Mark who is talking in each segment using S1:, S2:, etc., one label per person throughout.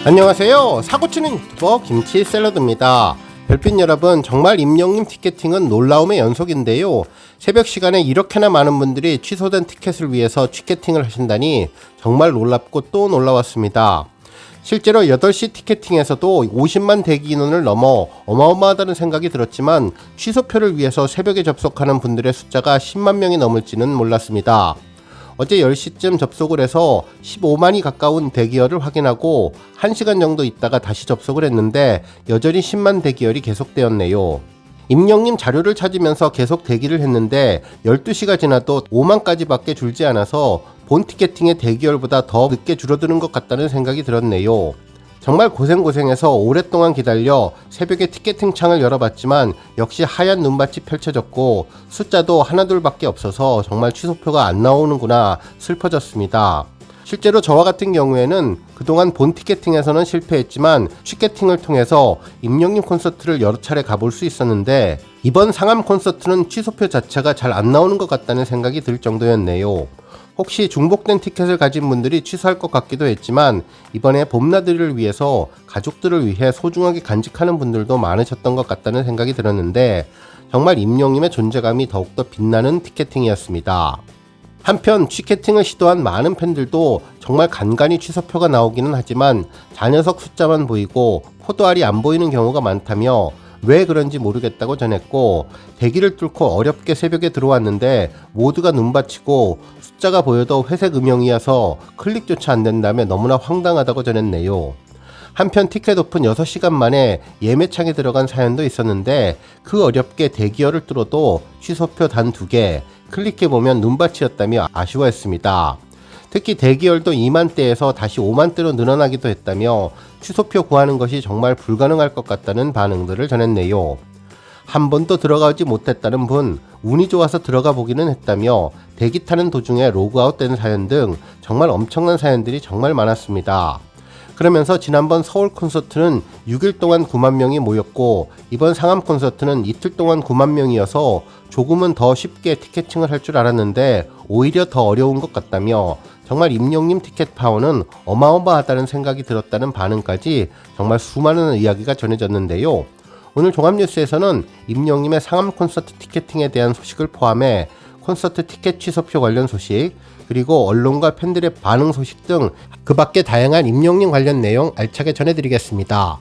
S1: 안녕하세요. 사고치는 유튜버 김치샐러드입니다. 별빛 여러분, 정말 임영님 티켓팅은 놀라움의 연속인데요. 새벽 시간에 이렇게나 많은 분들이 취소된 티켓을 위해서 티켓팅을 하신다니 정말 놀랍고 또 놀라웠습니다. 실제로 8시 티켓팅에서도 50만 대기 인원을 넘어 어마어마하다는 생각이 들었지만 취소표를 위해서 새벽에 접속하는 분들의 숫자가 10만 명이 넘을지는 몰랐습니다. 어제 10시쯤 접속을 해서 15만이 가까운 대기열을 확인하고 1시간 정도 있다가 다시 접속을 했는데 여전히 10만 대기열이 계속되었네요. 임영님 자료를 찾으면서 계속 대기를 했는데 12시가 지나도 5만까지밖에 줄지 않아서 본 티켓팅의 대기열보다 더 늦게 줄어드는 것 같다는 생각이 들었네요. 정말 고생해서 오랫동안 기다려 새벽에 티켓팅 창을 열어봤지만 역시 하얀 눈밭이 펼쳐졌고 숫자도 하나둘밖에 없어서 정말 취소표가 안 나오는구나 슬퍼졌습니다. 실제로 저와 같은 경우에는 그동안 본 티켓팅에서는 실패했지만 취캐팅을 통해서 임영님 콘서트를 여러 차례 가볼 수 있었는데 이번 상암 콘서트는 취소표 자체가 잘 안 나오는 것 같다는 생각이 들 정도였네요. 혹시 중복된 티켓을 가진 분들이 취소할 것 같기도 했지만 이번에 봄나들이를 위해서 가족들을 위해 소중하게 간직하는 분들도 많으셨던 것 같다는 생각이 들었는데 정말 임영님의 존재감이 더욱더 빛나는 티켓팅이었습니다. 한편 취캐팅을 시도한 많은 팬들도 정말 간간히 취소표가 나오기는 하지만 좌녀석 숫자만 보이고 코드알이 안 보이는 경우가 많다며 왜 그런지 모르겠다고 전했고 대기를 뚫고 어렵게 새벽에 들어왔는데 모두가 눈받치고 숫자가 보여도 회색 음영이어서 클릭조차 안 된다며 너무나 황당하다고 전했네요. 한편 티켓 오픈 6시간 만에 예매창에 들어간 사연도 있었는데 그 어렵게 대기열을 뚫어도 취소표 단 2개 클릭해보면 눈밭이었다며 아쉬워했습니다. 특히 대기열도 2만대에서 다시 5만대로 늘어나기도 했다며 취소표 구하는 것이 정말 불가능할 것 같다는 반응들을 전했네요. 한 번도 들어가지 못했다는 분, 운이 좋아서 들어가 보기는 했다며 대기 타는 도중에 로그아웃 된 사연 등 정말 엄청난 사연들이 정말 많았습니다. 그러면서 지난번 서울 콘서트는 6일 동안 9만 명이 모였고 이번 상암 콘서트는 이틀 동안 9만 명이어서 조금은 더 쉽게 티켓팅을 할 줄 알았는데 오히려 더 어려운 것 같다며 정말 임영님 티켓 파워는 어마어마하다는 생각이 들었다는 반응까지 정말 수많은 이야기가 전해졌는데요. 오늘 종합뉴스에서는 임영님의 상암 콘서트 티켓팅에 대한 소식을 포함해 콘서트 티켓 취소표 관련 소식, 그리고 언론과 팬들의 반응 소식 등 그 밖에 다양한 임영님 관련 내용 알차게 전해드리겠습니다.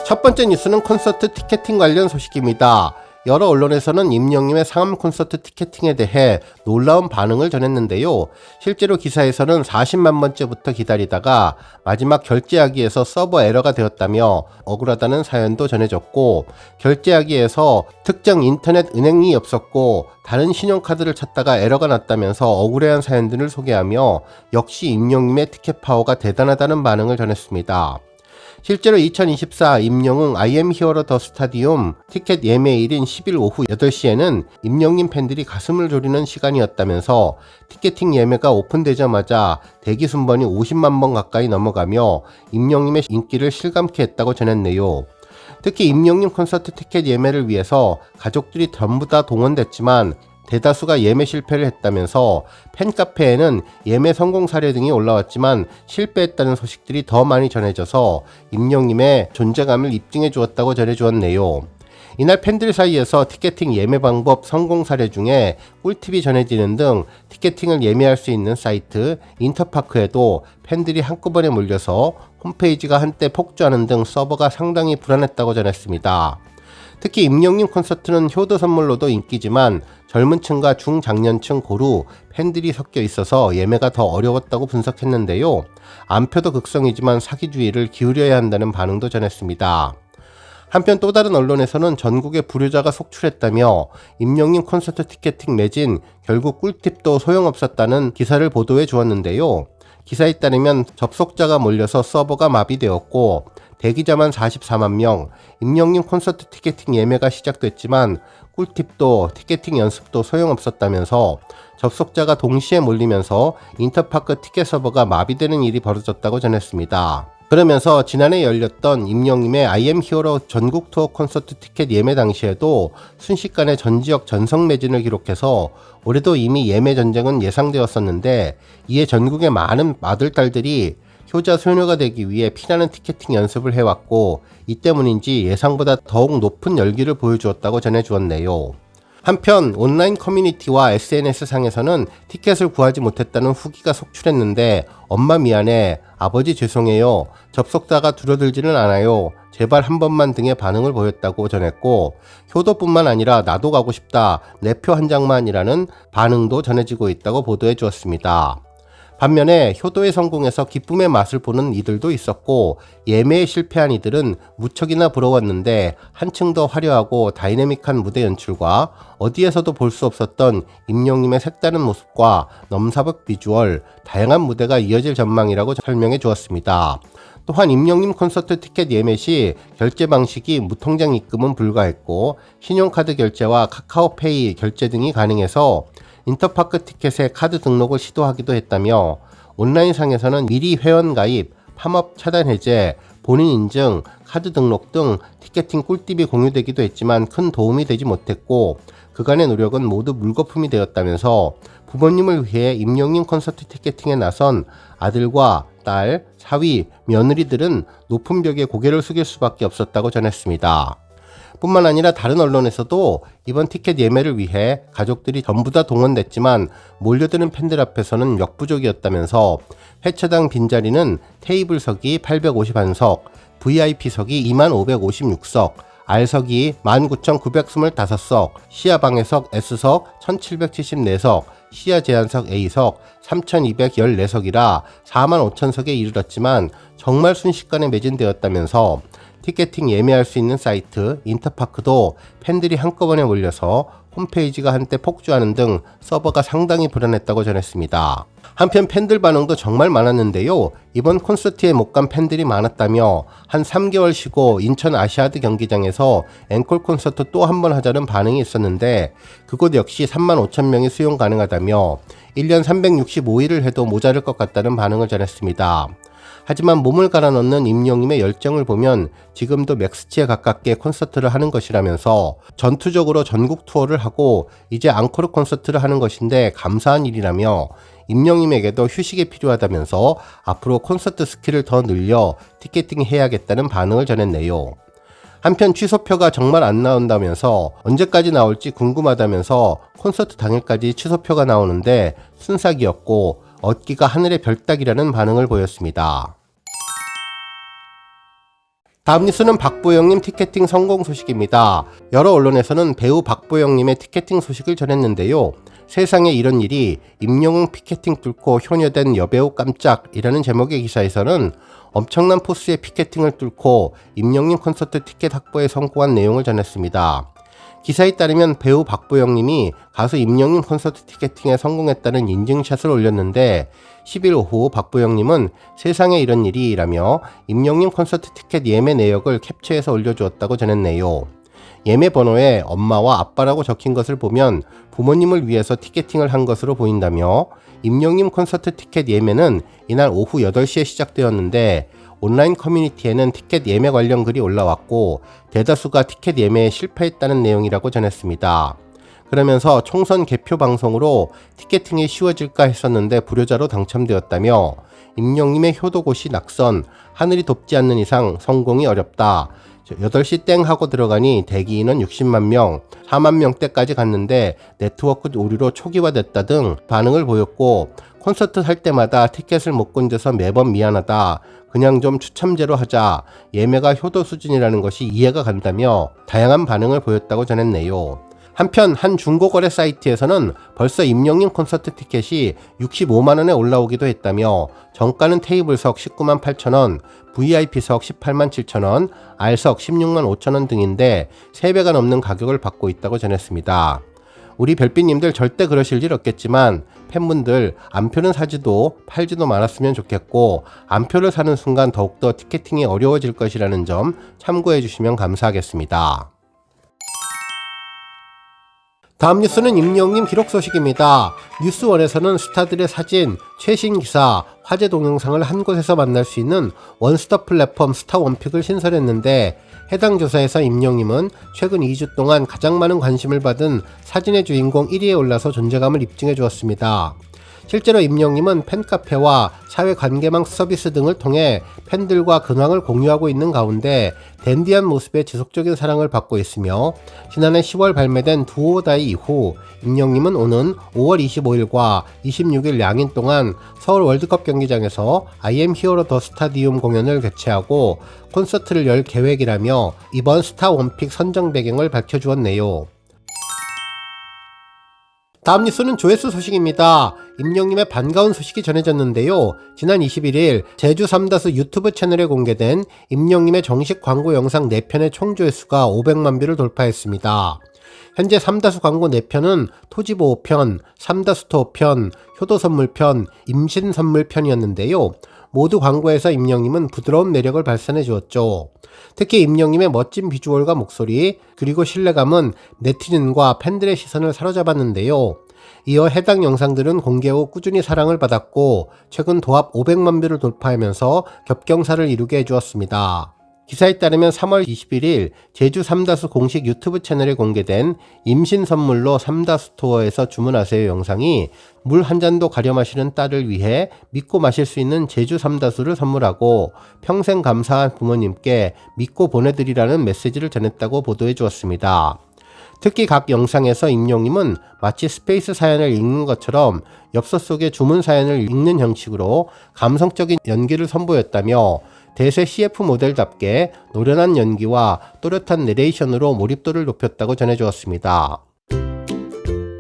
S1: 첫 번째 뉴스는 콘서트 티켓팅 관련 소식입니다. 여러 언론에서는 임영님의 상암 콘서트 티켓팅에 대해 놀라운 반응을 전했는데요. 실제로 기사에서는 40만 번째부터 기다리다가 마지막 결제하기에서 서버 에러가 되었다며 억울하다는 사연도 전해졌고 결제하기에서 특정 인터넷 은행이 없었고 다른 신용카드를 찾다가 에러가 났다면서 억울해한 사연들을 소개하며 역시 임영님의 티켓 파워가 대단하다는 반응을 전했습니다. 실제로 2024 임영웅 I am hero the stadium 티켓 예매일인 10일 오후 8시에는 임영님 팬들이 가슴을 졸이는 시간이었다면서 티켓팅 예매가 오픈되자마자 대기 순번이 50만 번 가까이 넘어가며 임영님의 인기를 실감케 했다고 전했네요. 특히 임영님 콘서트 티켓 예매를 위해서 가족들이 전부 다 동원됐지만 대다수가 예매 실패를 했다면서 팬카페에는 예매 성공 사례 등이 올라왔지만 실패했다는 소식들이 더 많이 전해져서 임영님의 존재감을 입증해 주었다고 전해주었네요. 이날 팬들 사이에서 티켓팅 예매 방법 성공 사례 중에 꿀팁이 전해지는 등 티켓팅을 예매할 수 있는 사이트 인터파크에도 팬들이 한꺼번에 몰려서 홈페이지가 한때 폭주하는 등 서버가 상당히 불안했다고 전했습니다. 특히 임영님 콘서트는 효도 선물로도 인기지만 젊은 층과 중장년층 고루 팬들이 섞여 있어서 예매가 더 어려웠다고 분석했는데요. 안표도 극성이지만 사기주의를 기울여야 한다는 반응도 전했습니다. 한편 또 다른 언론에서는 전국에 불효자가 속출했다며 임영님 콘서트 티켓팅 매진 결국 꿀팁도 소용없었다는 기사를 보도해 주었는데요. 기사에 따르면 접속자가 몰려서 서버가 마비되었고 대기자만 44만 명, 임영님 콘서트 티켓팅 예매가 시작됐지만 꿀팁도 티켓팅 연습도 소용없었다면서 접속자가 동시에 몰리면서 인터파크 티켓 서버가 마비되는 일이 벌어졌다고 전했습니다. 그러면서 지난해 열렸던 임영님의 I am Hero 전국 투어 콘서트 티켓 예매 당시에도 순식간에 전 지역 전석 매진을 기록해서 올해도 이미 예매 전쟁은 예상되었었는데, 이에 전국의 많은 아들 딸들이 효자 소녀가 되기 위해 피나는 티켓팅 연습을 해왔고, 이 때문인지 예상보다 더욱 높은 열기를 보여주었다고 전해주었네요. 한편 온라인 커뮤니티와 SNS 상에서는 티켓을 구하지 못했다는 후기가 속출했는데, 엄마 미안해, 아버지 죄송해요, 접속자가 줄어들지는 않아요, 제발 한 번만 등의 반응을 보였다고 전했고, 효도뿐만 아니라 나도 가고 싶다, 내 표 한 장만이라는 반응도 전해지고 있다고 보도해 주었습니다. 반면에 효도에 성공해서 기쁨의 맛을 보는 이들도 있었고, 예매에 실패한 이들은 무척이나 부러웠는데, 한층 더 화려하고 다이내믹한 무대 연출과 어디에서도 볼 수 없었던 임영님의 색다른 모습과 넘사벽 비주얼, 다양한 무대가 이어질 전망이라고 설명해 주었습니다. 또한 임영님 콘서트 티켓 예매 시 결제 방식이 무통장 입금은 불가했고, 신용카드 결제와 카카오페이 결제 등이 가능해서 인터파크 티켓에 카드 등록을 시도하기도 했다며, 온라인상에서는 미리 회원 가입, 팝업 차단 해제, 본인 인증, 카드 등록 등 티켓팅 꿀팁이 공유되기도 했지만 큰 도움이 되지 못했고, 그간의 노력은 모두 물거품이 되었다면서 부모님을 위해 임영님 콘서트 티켓팅에 나선 아들과 딸, 사위, 며느리들은 높은 벽에 고개를 숙일 수밖에 없었다고 전했습니다. 뿐만 아니라 다른 언론에서도 이번 티켓 예매를 위해 가족들이 전부 다 동원됐지만 몰려드는 팬들 앞에서는 역부족이었다면서, 회차당 빈자리는 테이블석이 851석, VIP석이 2556석, R석이 19,925석, 시야방해석 S석 1774석, 시야 제한석 A석 3214석이라 45,000석에 이르렀지만 정말 순식간에 매진되었다면서, 티켓팅 예매할 수 있는 사이트 인터파크도 팬들이 한꺼번에 몰려서 홈페이지가 한때 폭주하는 등 서버가 상당히 불안했다고 전했습니다. 한편 팬들 반응도 정말 많았는데요. 이번 콘서트에 못 간 팬들이 많았다며 한 3개월 쉬고 인천 아시아드 경기장에서 앵콜 콘서트 또 한 번 하자는 반응이 있었는데, 그곳 역시 35,000명이 수용 가능하다며 1년 365일을 해도 모자랄 것 같다는 반응을 전했습니다. 하지만 몸을 갈아 넣는 임영님의 열정을 보면 지금도 맥스치에 가깝게 콘서트를 하는 것이라면서, 전투적으로 전국 투어를 하고 이제 앙코르 콘서트를 하는 것인데 감사한 일이라며, 임영님에게도 휴식이 필요하다면서 앞으로 콘서트 스킬을 더 늘려 티켓팅 해야겠다는 반응을 전했네요. 한편 취소표가 정말 안 나온다면서 언제까지 나올지 궁금하다면서 콘서트 당일까지 취소표가 나오는데 순삭이었고 얻기가 하늘의 별따기라는 반응을 보였습니다. 다음 뉴스는 박보영님 티켓팅 성공 소식입니다. 여러 언론에서는 배우 박보영님의 티켓팅 소식을 전했는데요. 세상에 이런 일이, 임영웅 피켓팅 뚫고 효녀된 여배우 깜짝이라는 제목의 기사에서는 엄청난 포스의 피켓팅을 뚫고 임영웅 콘서트 티켓 확보에 성공한 내용을 전했습니다. 기사에 따르면 배우 박보영님이 가수 임영웅 콘서트 티켓팅에 성공했다는 인증샷을 올렸는데, 10일 오후 박보영님은 세상에 이런 일이라며 임영웅 콘서트 티켓 예매 내역을 캡처해서 올려주었다고 전했네요. 예매 번호에 엄마와 아빠라고 적힌 것을 보면 부모님을 위해서 티켓팅을 한 것으로 보인다며, 임영웅 콘서트 티켓 예매는 이날 오후 8시에 시작되었는데 온라인 커뮤니티에는 티켓 예매 관련 글이 올라왔고 대다수가 티켓 예매에 실패했다는 내용이라고 전했습니다. 그러면서 총선 개표 방송으로 티켓팅이 쉬워질까 했었는데 불효자로 당첨되었다며, 임영웅의 효도고시 낙선, 하늘이 돕지 않는 이상 성공이 어렵다, 8시 땡 하고 들어가니 대기인원 60만 명, 4만 명대까지 갔는데 네트워크 오류로 초기화됐다 등 반응을 보였고, 콘서트 할 때마다 티켓을 못 건져서 매번 미안하다, 그냥 좀 추첨제로 하자, 예매가 효도 수준이라는 것이 이해가 간다며 다양한 반응을 보였다고 전했네요. 한편 한 중고거래 사이트에서는 벌써 임영웅 콘서트 티켓이 65만원에 올라오기도 했다며, 정가는 테이블석 19만 8천원, VIP석 18만 7천원, R석 16만 5천원 등인데 3배가 넘는 가격을 받고 있다고 전했습니다. 우리 별빛님들 절대 그러실 일 없겠지만 팬분들 안표는 사지도 팔지도 말았으면 좋겠고, 안표를 사는 순간 더욱더 티켓팅이 어려워질 것이라는 점 참고해 주시면 감사하겠습니다. 다음 뉴스는 임영웅님 기록 소식입니다. 뉴스원에서는 스타들의 사진, 최신 기사, 화제 동영상을 한 곳에서 만날 수 있는 원스톱 플랫폼 스타원픽을 신설했는데 해당 조사에서 임영웅님은 최근 2주 동안 가장 많은 관심을 받은 사진의 주인공 1위에 올라서 존재감을 입증해 주었습니다. 실제로 임영웅님은 팬카페와 사회관계망 서비스 등을 통해 팬들과 근황을 공유하고 있는 가운데 댄디한 모습에 지속적인 사랑을 받고 있으며 지난해 10월 발매된 두오다이 이후 임영웅님은 오는 5월 25일과 26일 양일 동안 서울 월드컵 경기장에서 I am hero the stadium 공연을 개최하고 콘서트를 열 계획이라며 이번 스타 원픽 선정 배경을 밝혀주었네요. 다음 뉴스는 조회수 소식입니다. 임영웅님의 반가운 소식이 전해졌는데요. 지난 21일 제주 삼다수 유튜브 채널에 공개된 임영웅님의 정식 광고 영상 4편의 총 조회수가 500만 뷰를 돌파했습니다. 현재 삼다수 광고 4편은 토지보호편, 삼다수토편, 효도선물편, 임신선물편이었는데요. 모두 광고에서 임영웅님은 부드러운 매력을 발산해 주었죠. 특히 임영웅님의 멋진 비주얼과 목소리, 그리고 신뢰감은 네티즌과 팬들의 시선을 사로잡았는데요. 이어 해당 영상들은 공개 후 꾸준히 사랑을 받았고 최근 도합 500만 뷰를 돌파하면서 겹경사를 이루게 해주었습니다. 기사에 따르면 3월 21일 제주 삼다수 공식 유튜브 채널에 공개된 임신 선물로 삼다수 스토어에서 주문하세요 영상이 물 한 잔도 가려 마시는 딸을 위해 믿고 마실 수 있는 제주 삼다수를 선물하고 평생 감사한 부모님께 믿고 보내드리라는 메시지를 전했다고 보도해 주었습니다. 특히 각 영상에서 임영웅님은 마치 스페이스 사연을 읽는 것처럼 엽서 속의 주문 사연을 읽는 형식으로 감성적인 연기를 선보였다며 대세 CF 모델답게 노련한 연기와 또렷한 내레이션으로 몰입도를 높였다고 전해주었습니다.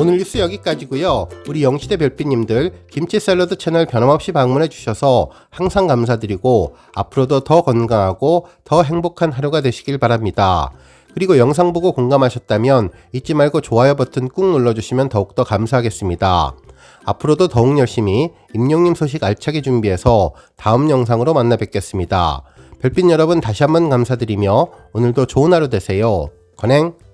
S1: 오늘 뉴스 여기까지고요. 우리 영시대 별빛님들 김치 샐러드 채널 변함없이 방문해 주셔서 항상 감사드리고 앞으로도 더 건강하고 더 행복한 하루가 되시길 바랍니다. 그리고 영상 보고 공감하셨다면 잊지 말고 좋아요 버튼 꾹 눌러주시면 더욱더 감사하겠습니다. 앞으로도 더욱 열심히 임영웅님 소식 알차게 준비해서 다음 영상으로 만나 뵙겠습니다. 별빛 여러분 다시 한번 감사드리며 오늘도 좋은 하루 되세요. 건행!